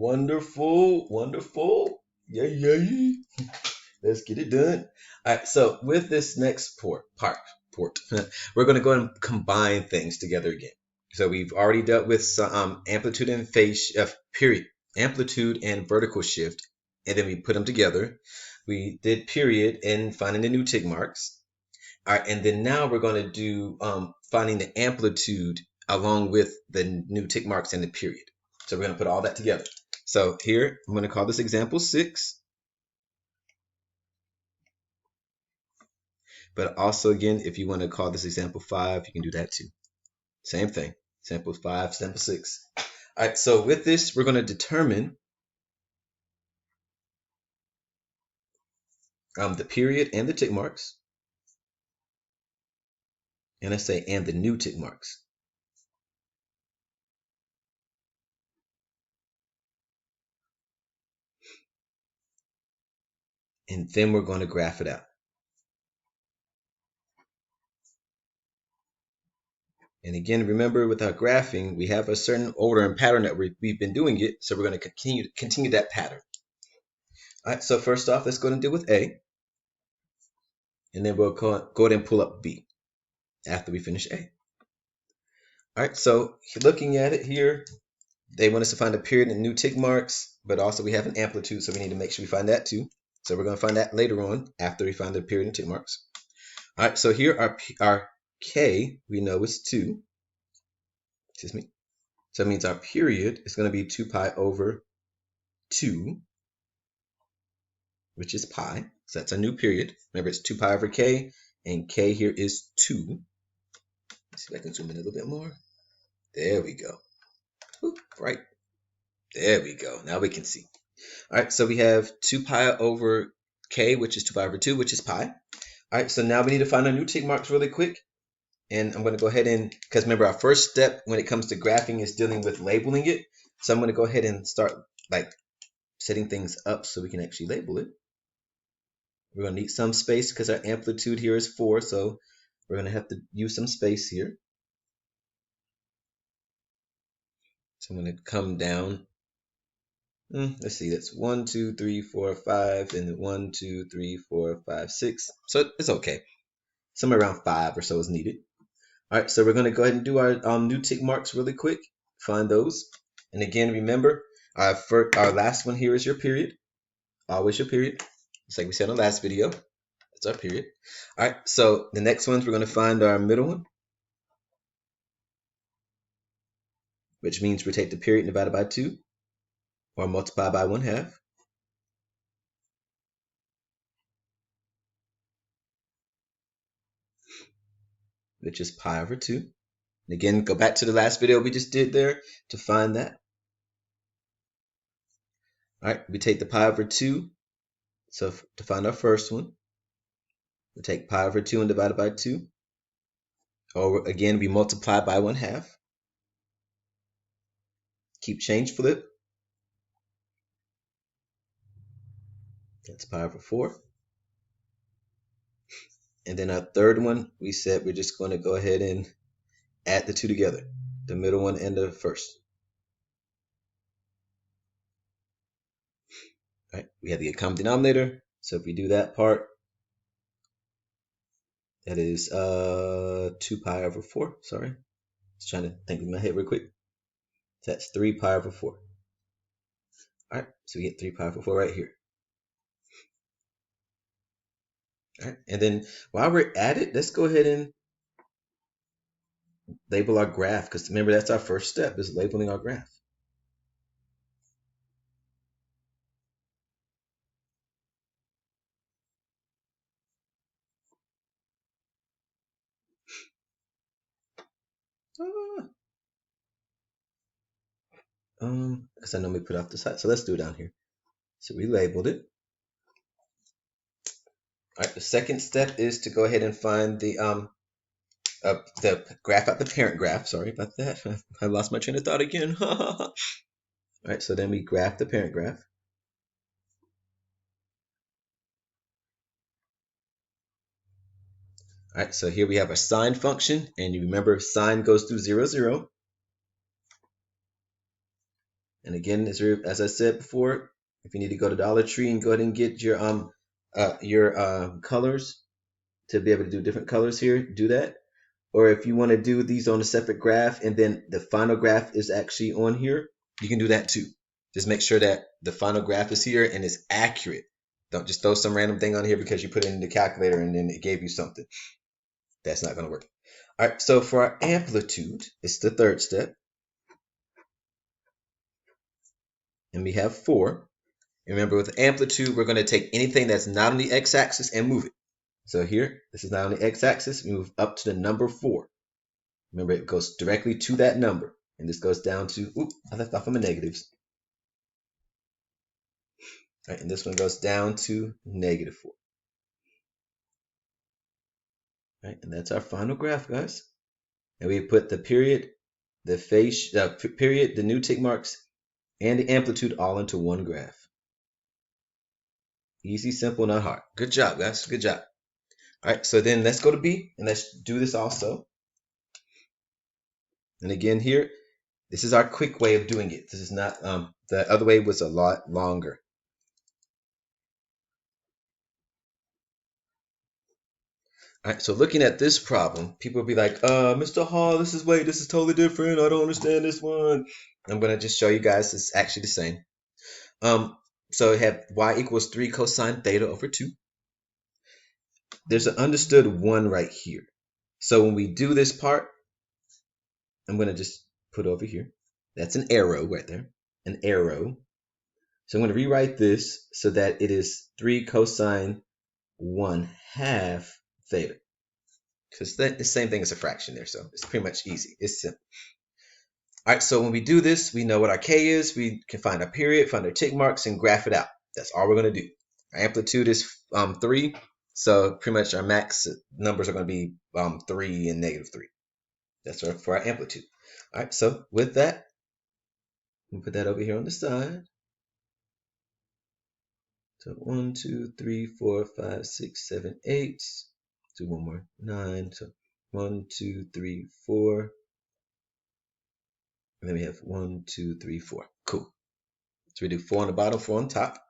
Wonderful, wonderful. Yay, yay. Let's get it done. All right, so with this next port, we're going to go and combine things together again. So we've already dealt with some, amplitude and phase, period, amplitude and vertical shift, and then we put them together. We did period and finding the new tick marks. All right, and then now we're going to do finding the amplitude along with the new tick marks and the period. So we're going to put all that together. So here, I'm going to call this example 6. But also, again, if you want to call this example 5, you can do that too. Same thing. Sample 5, sample 6. All right, so with this, we're going to determine the period and the tick marks. And I say, and the new tick marks. And then we're going to graph it out. And again, remember with our graphing, we have a certain order and pattern that we've been doing it. So we're going to continue that pattern. All right, so first off, let's go ahead and deal with A. And then we'll go ahead and pull up B after we finish A. All right, so looking at it here, they want us to find a period and new tick marks, but also we have an amplitude, so we need to make sure we find that too. So we're going to find that later on after we find the period and tick marks. All right, so here our K, we know is 2. Excuse me. So that means our period is going to be 2 pi over 2, which is pi. So that's a new period. Remember, it's 2 pi over K, and K here is 2. Let's see if I can zoom in a little bit more. There we go. Ooh, right. There we go. Now we can see. All right, so we have 2 pi over K, which is 2 pi over 2, which is pi. All right, so now we need to find our new tick marks really quick. And I'm going to go ahead and, because remember our first step when it comes to graphing is dealing with labeling it. So I'm going to go ahead and start like setting things up so we can actually label it. We're going to need some space because our amplitude here is 4. So we're going to have to use some space here. So I'm going to come down. Let's see, that's 1, 2, 3, 4, 5, and 1, 2, 3, 4, 5, 6. So it's okay. Somewhere around 5 or so is needed. All right, so we're going to go ahead and do our new tick marks really quick. Find those. And again, remember, our last one here is your period. Always your period. Just like we said in the last video. That's our period. All right, so the next ones, we're going to find our middle one, which means we take the period divided by 2 or multiply by 1/2. Which is pi over 2. And again, go back to the last video we just did there to find that. All right, we take the pi over 2. So to find our first one, we take pi over 2 and divide it by 2. Or again, we multiply by 1/2. Keep change flip. That's pi over 4. And then our third one, we said we're just going to go ahead and add the two together, the middle one and the first. All right, we have the common denominator. So if we do that part, that is 2 pi over 4. Sorry, just trying to think in my head real quick. So that's 3 pi over 4. All right, so we get 3 pi over 4 right here. All right, and then while we're at it, let's go ahead and label our graph, because remember that's our first step, is labeling our graph. Because I know we put off the side, so let's do it down here. So we labeled it. All right, the second step is to go ahead and find the graph out the parent graph. Sorry about that. I lost my train of thought again. All right, so then we graph the parent graph. All right, so here we have a sine function, and you remember sine goes through 0, 0. And again, as I said before, if you need to go to Dollar Tree and go ahead and get your colors to be able to do different colors here, do that. Or if you want to do these on a separate graph and then the final graph is actually on here, you can do that too. Just make sure that the final graph is here and it's accurate. Don't just throw some random thing on here because you put it in the calculator and then it gave you something. That's not going to work. All right, so for our amplitude, it's the third step. And we have 4. Remember, with amplitude, we're going to take anything that's not on the x-axis and move it. So here, this is not on the x-axis. We move up to the number 4. Remember, it goes directly to that number. And this goes down to, I left off on the negatives. All right, and this one goes down to -4. All right, and that's our final graph, guys. And we put the period, the phase, period, the new tick marks, and the amplitude all into one graph. Easy, simple, not hard. Good job, guys. Good job. All right, so then let's go to B, and let's do this also. And again here, this is our quick way of doing it. This is not, the other way was a lot longer. All right, so looking at this problem, people will be like, Mr. Hall, this is totally different. I don't understand this one. I'm going to just show you guys it's actually the same. So we have y equals 3 cosine theta over 2. There's an understood 1 right here. So when we do this part, I'm going to just put over here. That's an arrow right there, an arrow. So I'm going to rewrite this so that it is 3 cosine 1/2 theta. Because that's the same thing as a fraction there, so it's pretty much easy. It's simple. All right, so when we do this, we know what our k is. We can find our period, find our tick marks, and graph it out. That's all we're going to do. Our amplitude is 3, so pretty much our max numbers are going to be 3 and -3. That's for our amplitude. All right, so with that, we'll put that over here on the side. So 1, 2, 3, 4, 5, 6, 7, 8. Do one more. 9. So 1, 2, 3, 4. And then we have 1, 2, 3, 4. Cool. So we do 4 on the bottom, 4 on top.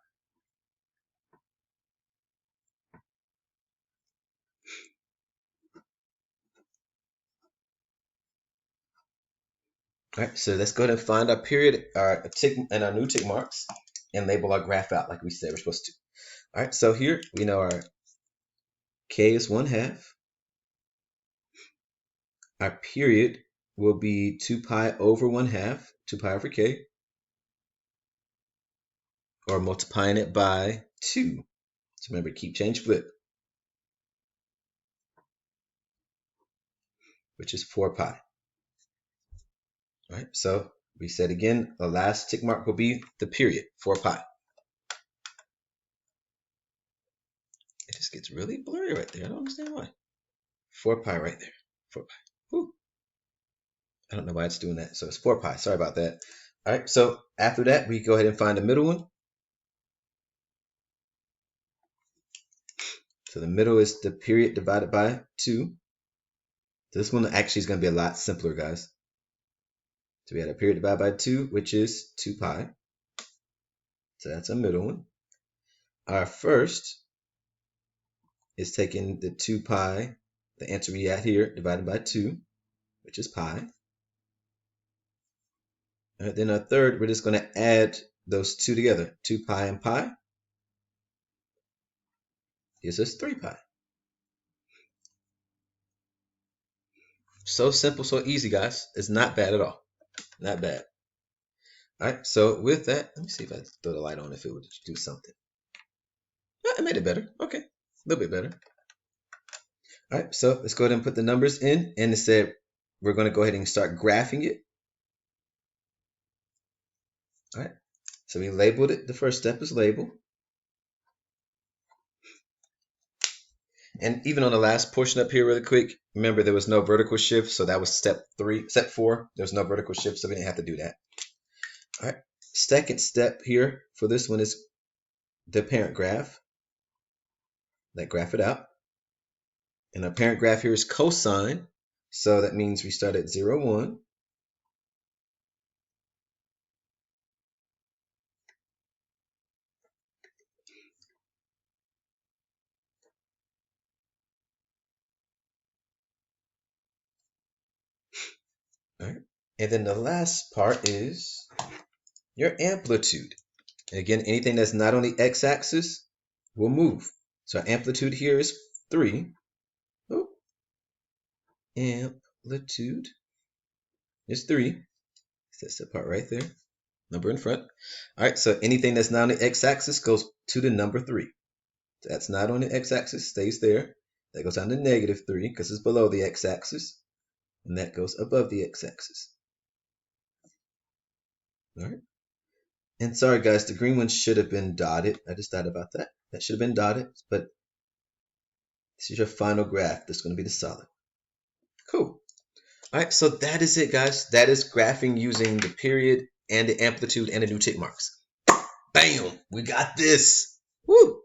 All right, so let's go ahead and find our period, our tick, and our new tick marks, and label our graph out like we said we're supposed to. All right, so here we know our k is 1/2. Our period will be 2 pi over 1/2, 2 pi over k, or multiplying it by 2. So remember, keep, change, flip, which is 4 pi. All right, so we said again, the last tick mark will be the period, 4 pi. It just gets really blurry right there. I don't understand why. 4 pi right there. 4 pi. Whew. I don't know why it's doing that. So it's 4 pi. Sorry about that. All right, so after that, we go ahead and find the middle one. So the middle is the period divided by 2. So this one actually is going to be a lot simpler, guys. So we had a period divided by 2, which is 2 pi. So that's a middle one. Our first is taking the 2 pi, the answer we had here, divided by 2, which is pi. All right, then our third, we're just going to add those two together. 2 pi and pi gives us 3 pi. So simple, so easy, guys. It's not bad at all. Not bad. All right, so with that, let me see if I throw the light on if it would do something. It made it better. Okay, a little bit better. All right, so let's go ahead and put the numbers in. And instead, we're going to go ahead and start graphing it. All right, so we labeled it. The first step is label. And even on the last portion up here really quick, remember there was no vertical shift, so that was step 4. There was no vertical shift, so we didn't have to do that. All right, second step here for this one is the parent graph. Let's graph it out. And our parent graph here is cosine, so that means we start at 0, 1. And then the last part is your amplitude. And again, anything that's not on the x-axis will move. So our amplitude here is 3. Oh, amplitude is 3. That's the part right there. Number in front. All right, so anything that's not on the x-axis goes to the number 3. That's not on the x-axis, stays there. That goes down to -3 because it's below the x-axis. And that goes above the x-axis. All right. And sorry, guys, the green one should have been dotted. I just thought about that. That should have been dotted, but this is your final graph. That's going to be the solid. Cool. All right, so that is it, guys. That is graphing using the period and the amplitude and the new tick marks. Bam! We got this. Woo!